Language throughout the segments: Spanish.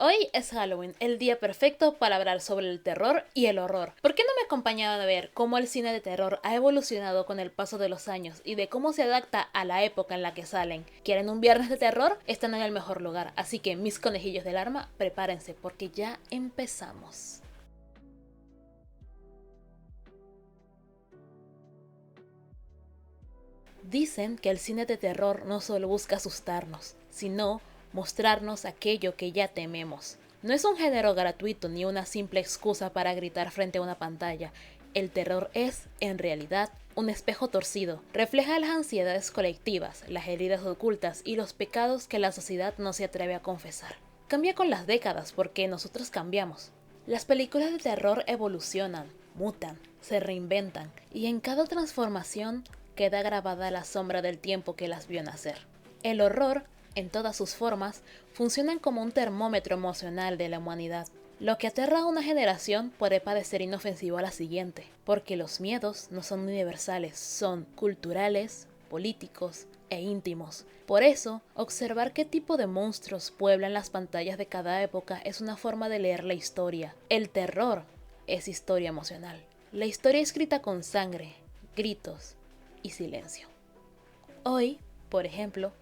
Hoy es Halloween, el día perfecto para hablar sobre el terror y el horror. ¿Por qué no me acompañan a ver cómo el cine de terror ha evolucionado con el paso de los años y de cómo se adapta a la época en la que salen? ¿Quieren un viernes de terror? Están en el mejor lugar, así que mis conejillos del arma, prepárense porque ya empezamos. Dicen que el cine de terror no solo busca asustarnos, sino mostrarnos aquello que ya tememos. No es un género gratuito ni una simple excusa para gritar frente a una pantalla. El terror es, en realidad, un espejo torcido. Refleja las ansiedades colectivas, las heridas ocultas y los pecados que la sociedad no se atreve a confesar. Cambia con las décadas porque nosotros cambiamos. Las películas de terror evolucionan, mutan, se reinventan y en cada transformación queda grabada la sombra del tiempo que las vio nacer. El horror, en todas sus formas, funciona como un termómetro emocional de la humanidad. Lo que aterra a una generación puede parecer inofensivo a la siguiente, porque los miedos no son universales, son culturales, políticos e íntimos. Por eso, observar qué tipo de monstruos pueblan las pantallas de cada época es una forma de leer la historia. El terror es historia emocional. La historia escrita con sangre, gritos y silencio. Hoy, por ejemplo,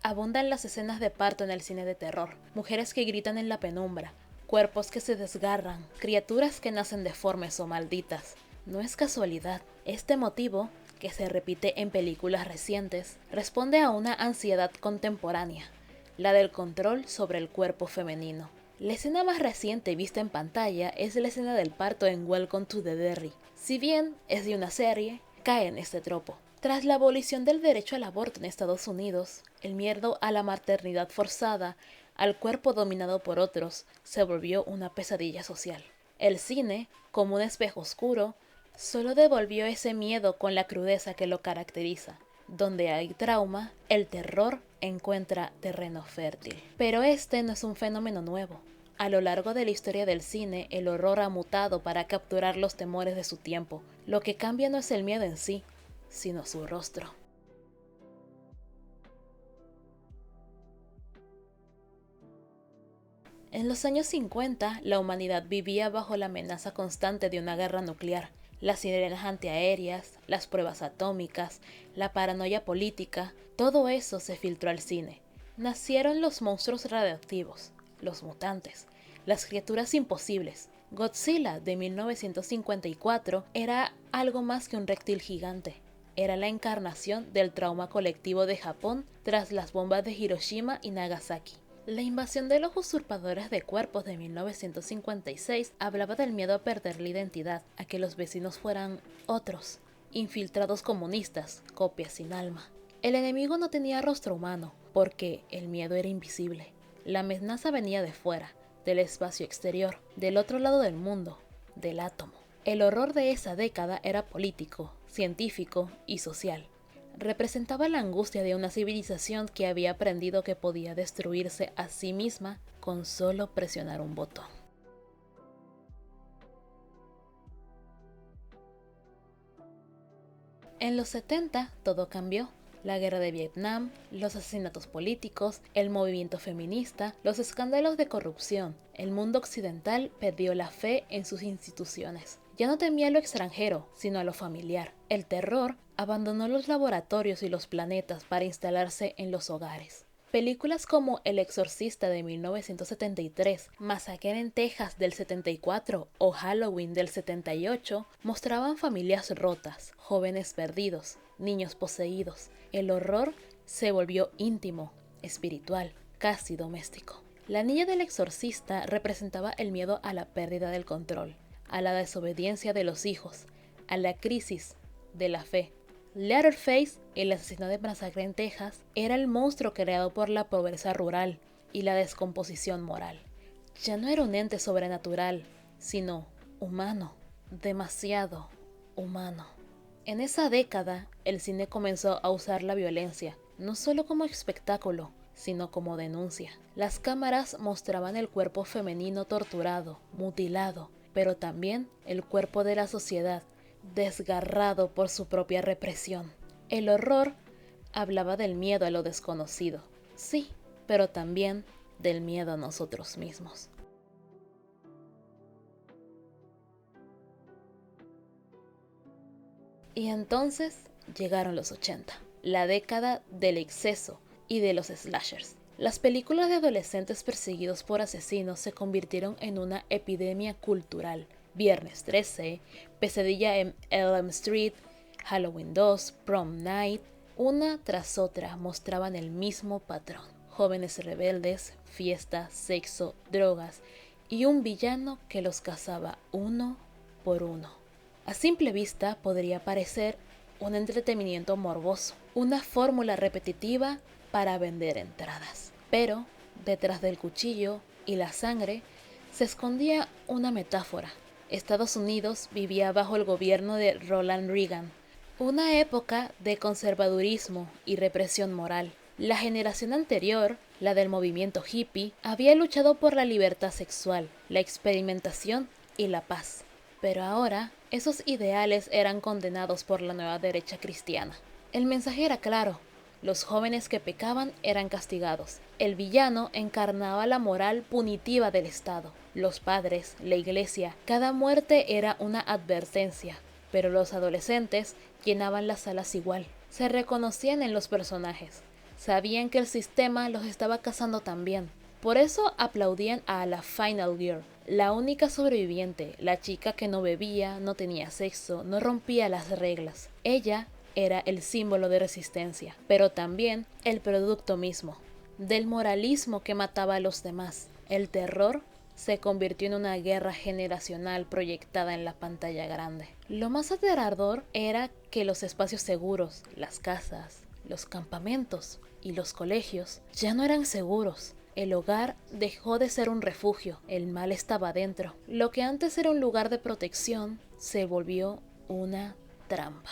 abundan las escenas de parto en el cine de terror, mujeres que gritan en la penumbra, cuerpos que se desgarran, criaturas que nacen deformes o malditas. No es casualidad, este motivo, que se repite en películas recientes, responde a una ansiedad contemporánea, la del control sobre el cuerpo femenino. La escena más reciente vista en pantalla es la escena del parto en Welcome to the Derry. Si bien es de una serie, cae en este tropo. Tras la abolición del derecho al aborto en Estados Unidos, el miedo a la maternidad forzada, al cuerpo dominado por otros, se volvió una pesadilla social. El cine, como un espejo oscuro, solo devolvió ese miedo con la crudeza que lo caracteriza. Donde hay trauma, el terror encuentra terreno fértil. Pero este no es un fenómeno nuevo. A lo largo de la historia del cine, el horror ha mutado para capturar los temores de su tiempo. Lo que cambia no es el miedo en sí, sino su rostro. En los años 50, la humanidad vivía bajo la amenaza constante de una guerra nuclear. Las sirenas antiaéreas, las pruebas atómicas, la paranoia política, todo eso se filtró al cine. Nacieron los monstruos radioactivos, los mutantes, las criaturas imposibles. Godzilla de 1954 era algo más que un reptil gigante. Era la encarnación del trauma colectivo de Japón tras las bombas de Hiroshima y Nagasaki. La invasión de los usurpadores de cuerpos de 1956 hablaba del miedo a perder la identidad, a que los vecinos fueran otros, infiltrados comunistas, copias sin alma. El enemigo no tenía rostro humano, porque el miedo era invisible. La amenaza venía de fuera, del espacio exterior, del otro lado del mundo, del átomo. El horror de esa década era político, científico y social. Representaba la angustia de una civilización que había aprendido que podía destruirse a sí misma con solo presionar un botón. En los 70 todo cambió. La guerra de Vietnam, los asesinatos políticos, el movimiento feminista, los escándalos de corrupción. El mundo occidental perdió la fe en sus instituciones. Ya no temía a lo extranjero, sino a lo familiar. El terror abandonó los laboratorios y los planetas para instalarse en los hogares. Películas como El Exorcista de 1973, Masacre en Texas del 74 o Halloween del 78 mostraban familias rotas, jóvenes perdidos, niños poseídos. El horror se volvió íntimo, espiritual, casi doméstico. La niña del exorcista representaba el miedo a la pérdida del control, a la desobediencia de los hijos, a la crisis de la fe. Leatherface, el asesino de Masacre en Texas, era el monstruo creado por la pobreza rural y la descomposición moral. Ya no era un ente sobrenatural, sino humano, demasiado humano. En esa década, el cine comenzó a usar la violencia, no solo como espectáculo, sino como denuncia. Las cámaras mostraban el cuerpo femenino torturado, mutilado, pero también el cuerpo de la sociedad, desgarrado por su propia represión. El horror hablaba del miedo a lo desconocido, sí, pero también del miedo a nosotros mismos. Y entonces llegaron los 80, la década del exceso y de los slashers. Las películas de adolescentes perseguidos por asesinos se convirtieron en una epidemia cultural. Viernes 13, Pesadilla en Elm Street, Halloween 2, Prom Night, una tras otra mostraban el mismo patrón. Jóvenes rebeldes, fiesta, sexo, drogas y un villano que los cazaba uno por uno. A simple vista podría parecer un entretenimiento morboso, una fórmula repetitiva para vender entradas. Pero detrás del cuchillo y la sangre se escondía una metáfora. Estados Unidos vivía bajo el gobierno de Ronald Reagan, una época de conservadurismo y represión moral. La generación anterior, la del movimiento hippie, había luchado por la libertad sexual, la experimentación y la paz. Pero ahora, esos ideales eran condenados por la nueva derecha cristiana. El mensaje era claro: los jóvenes que pecaban eran castigados. El villano encarnaba la moral punitiva del Estado. Los padres, la iglesia, cada muerte era una advertencia. Pero los adolescentes llenaban las salas igual. Se reconocían en los personajes. Sabían que el sistema los estaba cazando también. Por eso aplaudían a la Final Girl, la única sobreviviente, la chica que no bebía, no tenía sexo, no rompía las reglas. Ella era el símbolo de resistencia, pero también el producto mismo, del moralismo que mataba a los demás. El terror se convirtió en una guerra generacional proyectada en la pantalla grande. Lo más aterrador era que los espacios seguros, las casas, los campamentos y los colegios ya no eran seguros. El hogar dejó de ser un refugio, el mal estaba dentro. Lo que antes era un lugar de protección se volvió una trampa.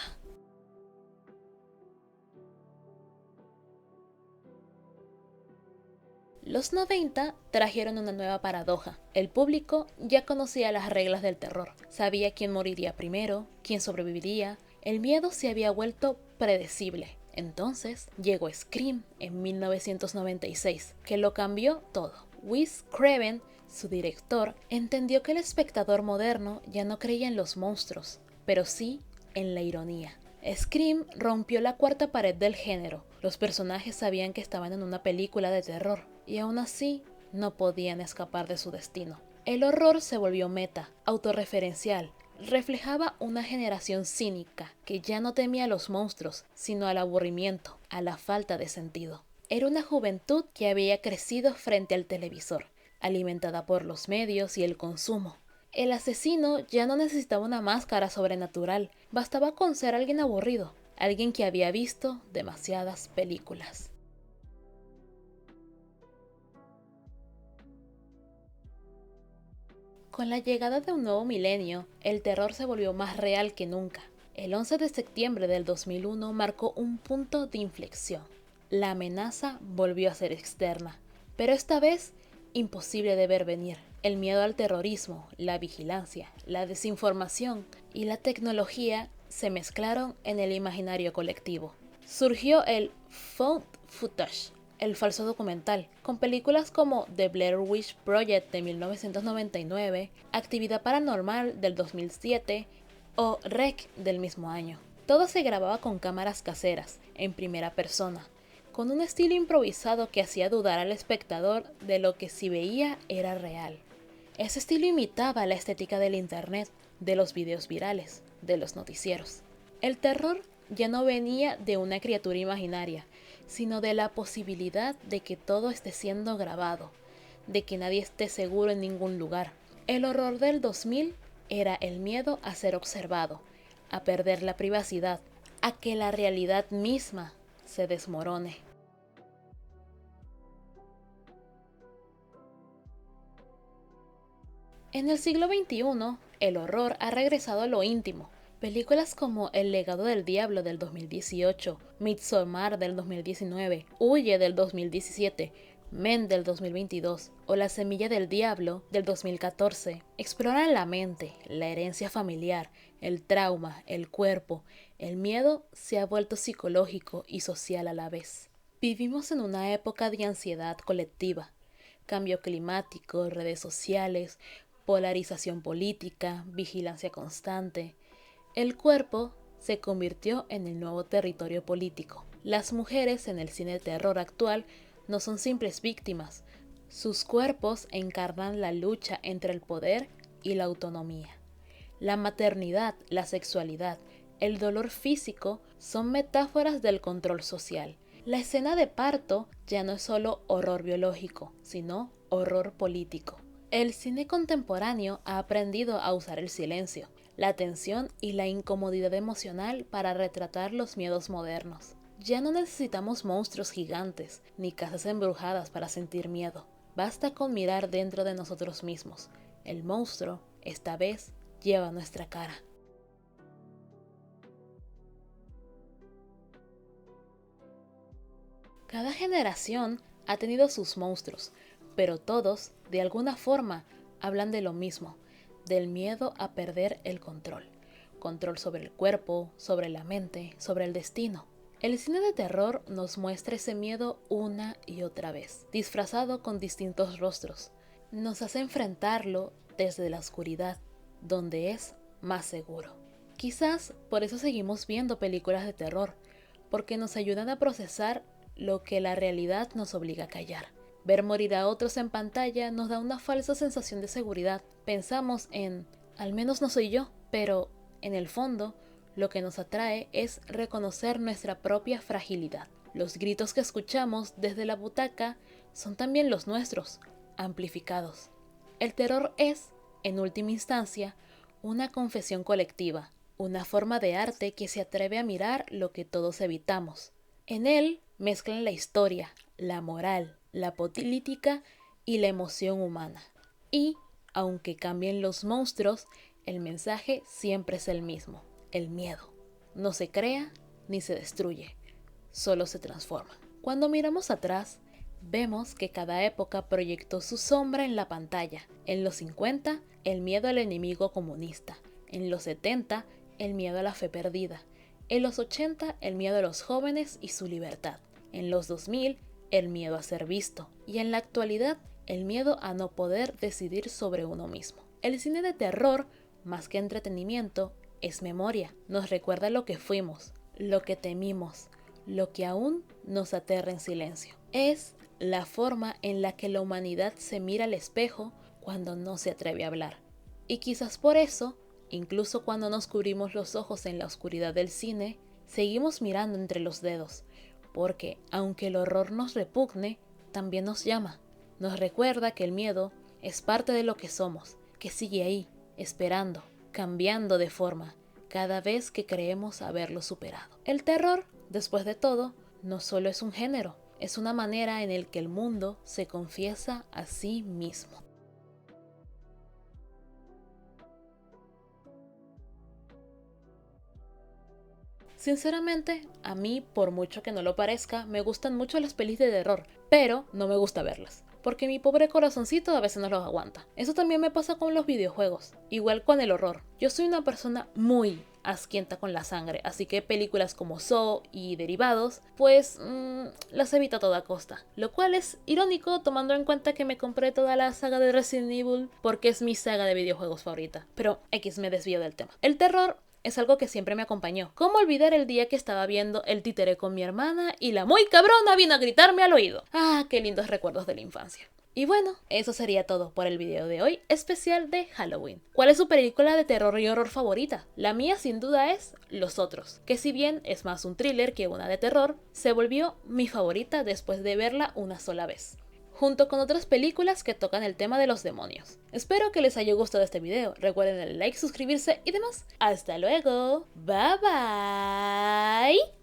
Los 90 trajeron una nueva paradoja. El público ya conocía las reglas del terror. Sabía quién moriría primero, quién sobreviviría. El miedo se había vuelto predecible. Entonces llegó Scream en 1996, que lo cambió todo. Wes Craven, su director, entendió que el espectador moderno ya no creía en los monstruos, pero sí en la ironía. Scream rompió la cuarta pared del género. Los personajes sabían que estaban en una película de terror, y aún así no podían escapar de su destino. El horror se volvió meta, autorreferencial. Reflejaba una generación cínica que ya no temía a los monstruos, sino al aburrimiento, a la falta de sentido. Era una juventud que había crecido frente al televisor, alimentada por los medios y el consumo. El asesino ya no necesitaba una máscara sobrenatural, bastaba con ser alguien aburrido, alguien que había visto demasiadas películas. Con la llegada de un nuevo milenio, el terror se volvió más real que nunca. El 11 de septiembre del 2001 marcó un punto de inflexión. La amenaza volvió a ser externa, pero esta vez imposible de ver venir. El miedo al terrorismo, la vigilancia, la desinformación y la tecnología se mezclaron en el imaginario colectivo. Surgió el found footage, el falso documental, con películas como The Blair Witch Project de 1999, Actividad Paranormal del 2007 o REC del mismo año. Todo se grababa con cámaras caseras, en primera persona, con un estilo improvisado que hacía dudar al espectador de lo que si veía era real. Ese estilo imitaba la estética del internet, de los videos virales, de los noticieros. El terror ya no venía de una criatura imaginaria, sino de la posibilidad de que todo esté siendo grabado, de que nadie esté seguro en ningún lugar. El horror del 2000 era el miedo a ser observado, a perder la privacidad, a que la realidad misma se desmorone. En el siglo XXI, el horror ha regresado a lo íntimo. Películas como El legado del diablo del 2018, Midsommar del 2019, Huye del 2017, Men del 2022 o La semilla del diablo del 2014 exploran la mente, la herencia familiar, el trauma, el cuerpo. El miedo se ha vuelto psicológico y social a la vez. Vivimos en una época de ansiedad colectiva. cambio climático, redes sociales, polarización política, vigilancia constante. El cuerpo se convirtió en el nuevo territorio político. Las mujeres en el cine de terror actual no son simples víctimas. Sus cuerpos encarnan la lucha entre el poder y la autonomía. La maternidad, la sexualidad, el dolor físico son metáforas del control social. La escena de parto ya no es solo horror biológico, sino horror político. El cine contemporáneo ha aprendido a usar el silencio, la tensión y la incomodidad emocional para retratar los miedos modernos. Ya no necesitamos monstruos gigantes ni casas embrujadas para sentir miedo. Basta con mirar dentro de nosotros mismos. El monstruo, esta vez, lleva nuestra cara. Cada generación ha tenido sus monstruos, pero todos, de alguna forma, hablan de lo mismo, del miedo a perder el control. Control sobre el cuerpo, sobre la mente, sobre el destino. El cine de terror nos muestra ese miedo una y otra vez, disfrazado con distintos rostros. Nos hace enfrentarlo desde la oscuridad, donde es más seguro. Quizás por eso seguimos viendo películas de terror, porque nos ayudan a procesar lo que la realidad nos obliga a callar. Ver morir a otros en pantalla nos da una falsa sensación de seguridad. Pensamos en, al menos no soy yo, pero en el fondo, lo que nos atrae es reconocer nuestra propia fragilidad. Los gritos que escuchamos desde la butaca son también los nuestros, amplificados. El terror es, en última instancia, una confesión colectiva, una forma de arte que se atreve a mirar lo que todos evitamos. En él mezclan la historia, la moral, la política y la emoción humana. Y, aunque cambien los monstruos, el mensaje siempre es el mismo. El miedo no se crea ni se destruye, solo se transforma. Cuando miramos atrás, vemos que cada época proyectó su sombra en la pantalla. En los 50, el miedo al enemigo comunista. En los 70, el miedo a la fe perdida. En los 80, el miedo a los jóvenes y su libertad. En los 2000, el miedo a ser visto. Y en la actualidad, el miedo a no poder decidir sobre uno mismo. El cine de terror, más que entretenimiento, es memoria. Nos recuerda lo que fuimos, lo que temimos, lo que aún nos aterra en silencio. Es la forma en la que la humanidad se mira al espejo cuando no se atreve a hablar. Y quizás por eso, incluso cuando nos cubrimos los ojos en la oscuridad del cine, seguimos mirando entre los dedos, porque aunque el horror nos repugne, también nos llama. Nos recuerda que el miedo es parte de lo que somos, que sigue ahí, esperando, cambiando de forma, cada vez que creemos haberlo superado. El terror, después de todo, no solo es un género, es una manera en la que el mundo se confiesa a sí mismo. Sinceramente, a mí, por mucho que no lo parezca, me gustan mucho las pelis de terror, pero no me gusta verlas, porque mi pobre corazoncito a veces no los aguanta. Eso también me pasa con los videojuegos, igual con el horror. Yo soy una persona muy asquienta con la sangre, así que películas como Saw y derivados, pues las evito a toda costa. Lo cual es irónico tomando en cuenta que me compré toda la saga de Resident Evil porque es mi saga de videojuegos favorita. Pero me desvío del tema. El terror es algo que siempre me acompañó. ¿Cómo olvidar el día que estaba viendo El Títere con mi hermana y la muy cabrona vino a gritarme al oído? Ah, qué lindos recuerdos de la infancia. Y bueno, eso sería todo por el video de hoy, especial de Halloween. ¿Cuál es su película de terror y horror favorita? La mía sin duda es Los Otros, que si bien es más un thriller que una de terror, se volvió mi favorita después de verla una sola vez, junto con otras películas que tocan el tema de los demonios. Espero que les haya gustado este video, recuerden el like, suscribirse y demás. ¡Hasta luego! ¡Bye bye!